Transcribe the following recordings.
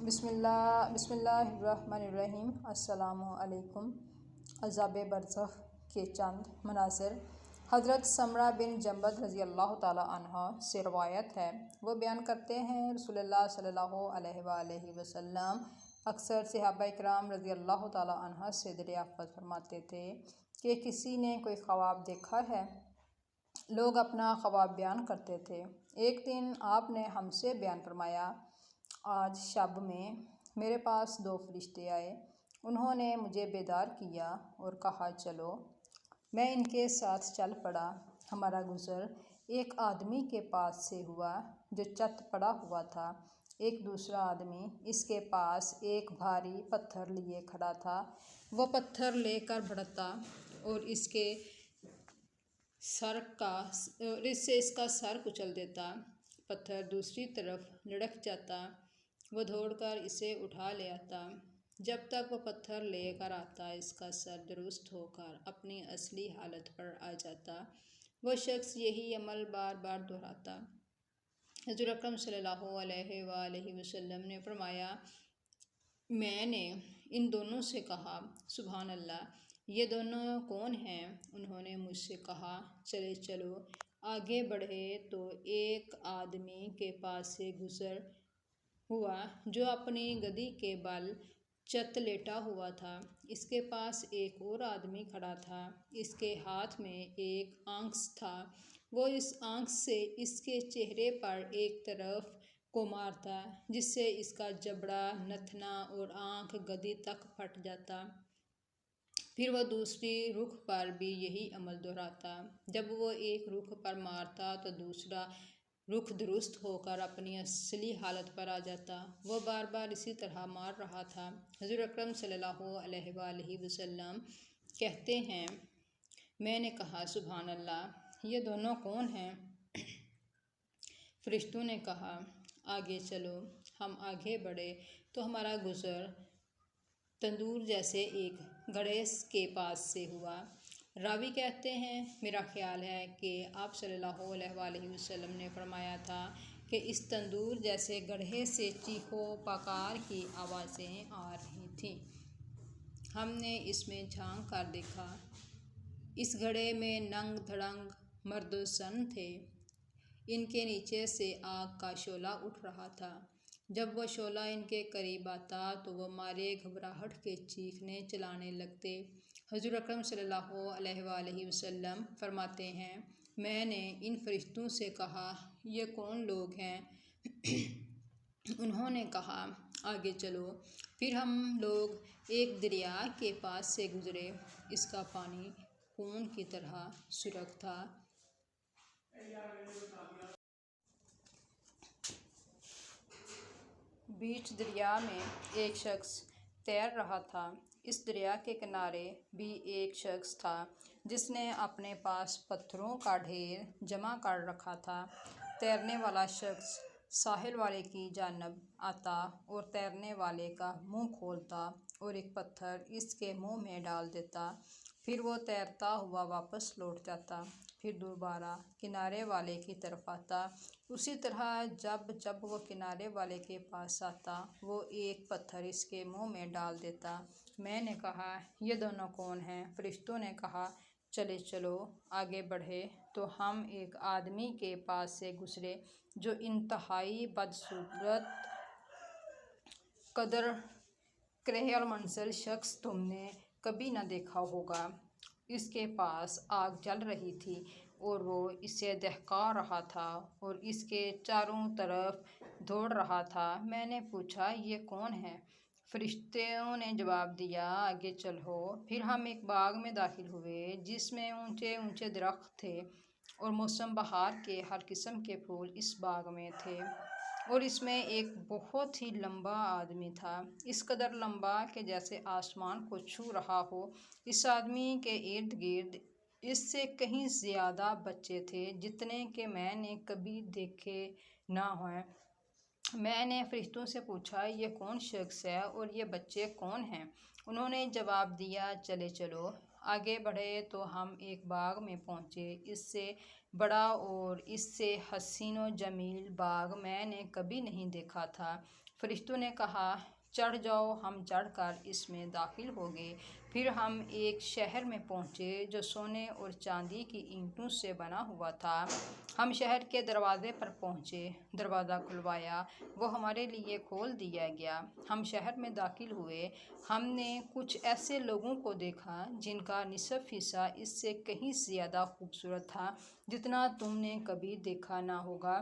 بسم اللہ الرحمن الرحیم۔ السلام علیکم۔ عذاب برزخ کے چند مناظر۔ حضرت سمرہ بن جنبد رضی اللہ تعالیٰ عنہ سے روایت ہے، وہ بیان کرتے ہیں رسول اللہ صلی اللہ علیہ وآلہ وسلم اکثر صحابہ کرام رضی اللہ تعالیٰ عنہ سے دریافت فرماتے تھے کہ کسی نے کوئی خواب دیکھا ہے؟ لوگ اپنا خواب بیان کرتے تھے۔ ایک دن آپ نے ہم سے بیان فرمایا، آج شب میں میرے پاس 2 فرشتے آئے، انہوں نے مجھے بیدار کیا اور کہا چلو۔ میں ان کے ساتھ چل پڑا۔ ہمارا گزر ایک آدمی کے پاس سے ہوا جو چت پڑا ہوا تھا۔ ایک دوسرا آدمی اس کے پاس ایک بھاری پتھر لیے کھڑا تھا۔ وہ پتھر لے کر بڑھتا اور اس سے اس کا سر کچل دیتا۔ پتھر دوسری طرف لڑھک جاتا، وہ دوڑ کر اسے اٹھا لے آتا۔ جب تک وہ پتھر لے کر آتا، اس کا سر درست ہو کر اپنی اصلی حالت پر آ جاتا۔ وہ شخص یہی عمل بار بار دہراتا۔ حضور اکرم صلی اللہ علیہ وآلہ وسلم نے فرمایا، میں نے ان دونوں سے کہا، سبحان اللہ، یہ دونوں کون ہیں؟ انہوں نے مجھ سے کہا، چلے چلو۔ آگے بڑھے تو ایک آدمی کے پاس سے گزر ہوا جو اپنی گدی کے بل چت لیٹا ہوا تھا۔ اس کے پاس ایک اور آدمی کھڑا تھا، اس کے ہاتھ میں ایک آنکس تھا۔ وہ اس آنکس سے اس کے چہرے پر ایک طرف کو مارتا، جس سے اس کا جبڑا، نتنا اور آنکھ گدی تک پھٹ جاتا۔ پھر وہ دوسری رخ پر بھی یہی عمل دہراتا۔ جب وہ ایک رخ پر مارتا تو دوسرا رخ درست ہو کر اپنی اصلی حالت پر آ جاتا۔ وہ بار بار اسی طرح مار رہا تھا۔ حضور اکرم صلی اللہ علیہ وآلہ وسلم کہتے ہیں، میں نے کہا، سبحان اللہ، یہ دونوں کون ہیں؟ فرشتوں نے کہا، آگے چلو۔ ہم آگے بڑھے تو ہمارا گزر تندور جیسے ایک گڑھے کے پاس سے ہوا۔ راوی کہتے ہیں، میرا خیال ہے کہ آپ صلی اللہ علیہ وآلہ وسلم نے فرمایا تھا کہ اس تندور جیسے گڑھے سے چیخ و پکار کی آوازیں آ رہی تھیں۔ ہم نے اس میں جھانک کر دیکھا۔ اس گڑھے میں ننگ دھڑنگ مرد و زن تھے۔ ان کے نیچے سے آگ کا شعلہ اٹھ رہا تھا۔ جب وہ شعلہ ان کے قریب آتا تو وہ مارے گھبراہٹ کے چیخنے چلانے لگتے۔ حضور اکرم صلی اللہ علیہ وآلہ وسلم فرماتے ہیں، میں نے ان فرشتوں سے کہا، یہ کون لوگ ہیں؟ انہوں نے کہا، آگے چلو۔ پھر ہم لوگ ایک دریا کے پاس سے گزرے۔ اس کا پانی خون کی طرح سرخ تھا۔ بیچ دریا میں ایک شخص تیر رہا تھا۔ اس دریا کے کنارے بھی ایک شخص تھا جس نے اپنے پاس پتھروں کا ڈھیر جمع کر رکھا تھا۔ تیرنے والا شخص ساحل والے کی جانب آتا اور تیرنے والے کا منہ کھولتا اور ایک پتھر اس کے منہ میں ڈال دیتا۔ پھر وہ تیرتا ہوا واپس لوٹ جاتا، پھر دوبارہ کنارے والے کی طرف آتا۔ اسی طرح جب وہ کنارے والے کے پاس آتا، وہ ایک پتھر اس کے منہ میں ڈال دیتا۔ میں نے کہا، یہ دونوں کون ہیں؟ فرشتوں نے کہا، چلے چلو۔ آگے بڑھے تو ہم ایک آدمی کے پاس سے گزرے جو انتہائی بدصورت، قدر کرہ المنظر شخص تم نے کبھی نہ دیکھا ہوگا۔ اس کے پاس آگ جل رہی تھی اور وہ اسے دہکا رہا تھا اور اس کے چاروں طرف دوڑ رہا تھا۔ میں نے پوچھا، یہ کون ہے؟ فرشتوں نے جواب دیا، آگے چلو۔ پھر ہم ایک باغ میں داخل ہوئے جس میں اونچے اونچے درخت تھے اور موسم بہار کے ہر قسم کے پھول اس باغ میں تھے، اور اس میں ایک بہت ہی لمبا آدمی تھا، اس قدر لمبا کہ جیسے آسمان کو چھو رہا ہو۔ اس آدمی کے ارد گرد اس سے کہیں زیادہ بچے تھے جتنے کہ میں نے کبھی دیکھے نہ ہوں۔ میں نے فرشتوں سے پوچھا، یہ کون شخص ہے اور یہ بچے کون ہیں؟ انہوں نے جواب دیا، چلے چلو۔ آگے بڑھے تو ہم ایک باغ میں پہنچے۔ اس سے بڑا اور اس سے حسین و جمیل باغ میں نے کبھی نہیں دیکھا تھا۔ فرشتوں نے کہا چڑھ جاؤ۔ ہم چڑھ کر اس میں داخل ہو گئے۔ پھر ہم ایک شہر میں پہنچے جو سونے اور چاندی کی اینٹوں سے بنا ہوا تھا۔ ہم شہر کے دروازے پر پہنچے، دروازہ کھلوایا، وہ ہمارے لیے کھول دیا گیا۔ ہم شہر میں داخل ہوئے۔ ہم نے کچھ ایسے لوگوں کو دیکھا جن کا نصف حصہ اس سے کہیں زیادہ خوبصورت تھا جتنا تم نے کبھی دیکھا نہ ہوگا،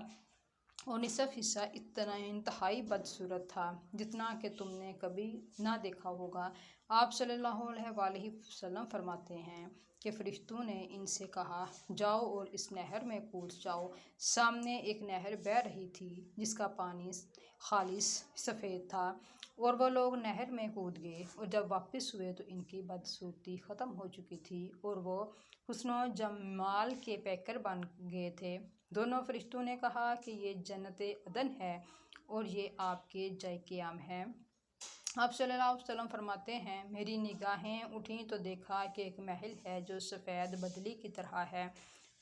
اور نصف حصہ اتنا انتہائی بدصورت تھا جتنا کہ تم نے کبھی نہ دیکھا ہوگا۔ آپ صلی اللہ علیہ وآلہ وسلم فرماتے ہیں کہ فرشتوں نے ان سے کہا جاؤ اور اس نہر میں کود جاؤ۔ سامنے ایک نہر بہہ رہی تھی جس کا پانی خالص سفید تھا، اور وہ لوگ نہر میں کود گئے، اور جب واپس ہوئے تو ان کی بدصورتی ختم ہو چکی تھی اور وہ حسن و جمال کے پیکر بن گئے تھے۔ دونوں فرشتوں نے کہا کہ یہ جنت عدن ہے اور یہ آپ کے جائے قیام ہے۔ آپ صلی اللہ علیہ وسلم فرماتے ہیں میری نگاہیں اٹھیں تو دیکھا کہ ایک محل ہے جو سفید بدلی کی طرح ہے۔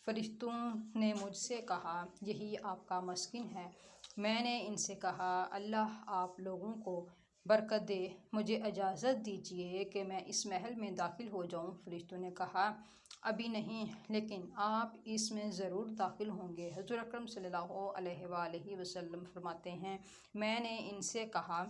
فرشتوں نے مجھ سے کہا یہی آپ کا مسکن ہے۔ میں نے ان سے کہا اللہ آپ لوگوں کو برکت دے، مجھے اجازت دیجیے کہ میں اس محل میں داخل ہو جاؤں۔ فرشتوں نے کہا ابھی نہیں، لیکن آپ اس میں ضرور داخل ہوں گے۔ حضور اکرم صلی اللہ علیہ وآلہ وسلم فرماتے ہیں میں نے ان سے کہا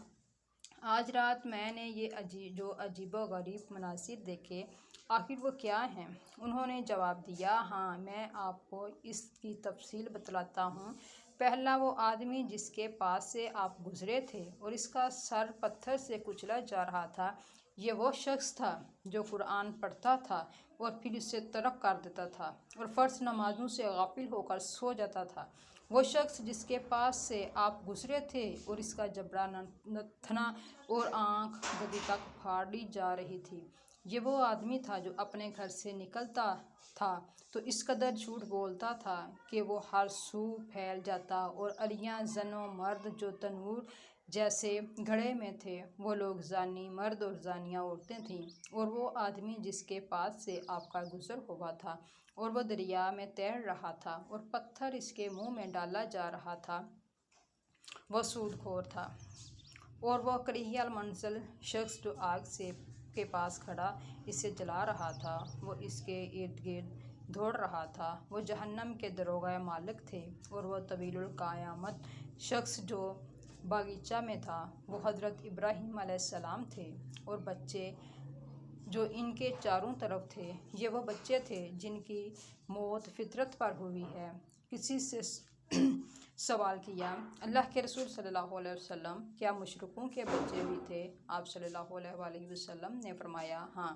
آج رات میں نے یہ جو عجیب و غریب مناظر دیکھے آخر وہ کیا ہیں؟ انہوں نے جواب دیا ہاں، میں آپ کو اس کی تفصیل بتلاتا ہوں۔ پہلا وہ آدمی جس کے پاس سے آپ گزرے تھے اور اس کا سر پتھر سے کچلا جا رہا تھا، یہ وہ شخص تھا جو قرآن پڑھتا تھا اور پھر اسے ترک کر دیتا تھا اور فرض نمازوں سے غافل ہو کر سو جاتا تھا۔ وہ شخص جس کے پاس سے آپ گزرے تھے اور اس کا جبڑا نتنا اور آنکھ گدی تک پھاڑی جا رہی تھی، یہ وہ آدمی تھا جو اپنے گھر سے نکلتا تھا تو اس قدر جھوٹ بولتا تھا کہ وہ ہر سو پھیل جاتا، اور عریاں زن و مرد جو تنور جیسے گھڑے میں تھے وہ لوگ زانی مرد اور زانیہ عورتیں تھیں۔ اور وہ آدمی جس کے پاس سے آپ کا گزر ہوا تھا اور وہ دریا میں تیر رہا تھا اور پتھر اس کے منہ میں ڈالا جا رہا تھا، وہ سود خور تھا۔ اور وہ کریہ المنظر شخص جو آگ کے پاس کھڑا اسے جلا رہا تھا، وہ اس کے ارد گرد دوڑ رہا تھا، وہ جہنم کے داروغہ مالک تھے۔ اور وہ طویل القیامت شخص جو باغیچہ میں تھا وہ حضرت ابراہیم علیہ السلام تھے، اور بچے جو ان کے چاروں طرف تھے یہ وہ بچے تھے جن کی موت فطرت پر ہوئی ہے۔ کسی سے سوال کیا اللہ کے رسول صلی اللہ علیہ وسلم کیا مشرکوں کے بچے بھی تھے؟ آپ صلی اللہ علیہ وآلہ وسلم نے فرمایا ہاں،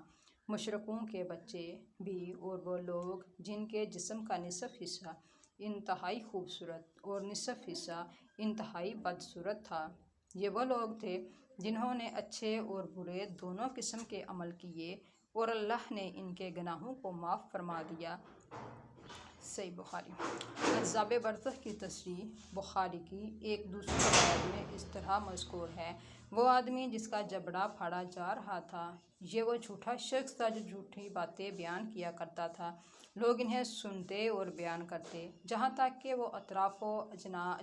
مشرکوں کے بچے بھی، اور وہ لوگ جن کے جسم کا نصف حصہ انتہائی خوبصورت اور نصف حصہ انتہائی بدصورت تھا، یہ وہ لوگ تھے جنہوں نے اچھے اور برے دونوں قسم کے عمل کیے اور اللہ نے ان کے گناہوں کو معاف فرما دیا۔ صحیح بخاری۔ عذاب برزخ کی تصریح بخاری کی ایک دوسری روایت میں اس طرح مذکور ہے وہ آدمی جس کا جبڑا پھاڑا جا رہا تھا، یہ وہ جھوٹا شخص تھا جو جھوٹی باتیں بیان کیا کرتا تھا، لوگ انہیں سنتے اور بیان کرتے جہاں تک کہ وہ اطراف و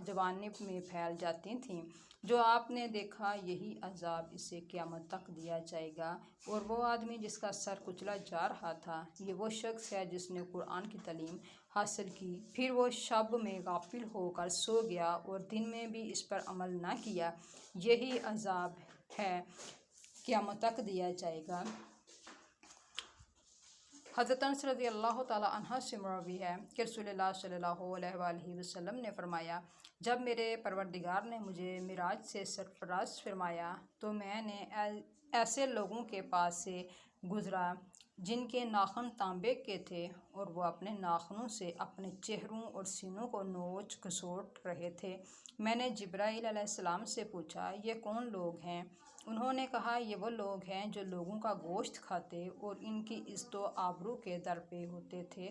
جوانب میں پھیل جاتی تھیں۔ جو آپ نے دیکھا یہی عذاب اسے قیامت تک دیا جائے گا۔ اور وہ آدمی جس کا سر کچلا جا رہا تھا، یہ وہ شخص ہے جس نے قرآن کی تعلیم حاصل کی، پھر وہ شب میں غافل ہو کر سو گیا اور دن میں بھی اس پر عمل نہ کیا، یہی عذاب ہے قیامت تک دیا جائے گا۔ حضرت انس رضی اللہ تعالیٰ عنہ سے مروی ہے کہ رسول اللہ صلی اللہ علیہ وآلہ وسلم نے فرمایا جب میرے پروردگار نے مجھے معراج سے سرفراز فرمایا تو میں نے ایسے لوگوں کے پاس سے گزرا جن کے ناخن تانبے کے تھے اور وہ اپنے ناخنوں سے اپنے چہروں اور سینوں کو نوچ گھسوٹ رہے تھے۔ میں نے جبرائیل علیہ السلام سے پوچھا یہ کون لوگ ہیں؟ انہوں نے کہا یہ وہ لوگ ہیں جو لوگوں کا گوشت کھاتے اور ان کی عزت و آبرو کے در پہ ہوتے تھے۔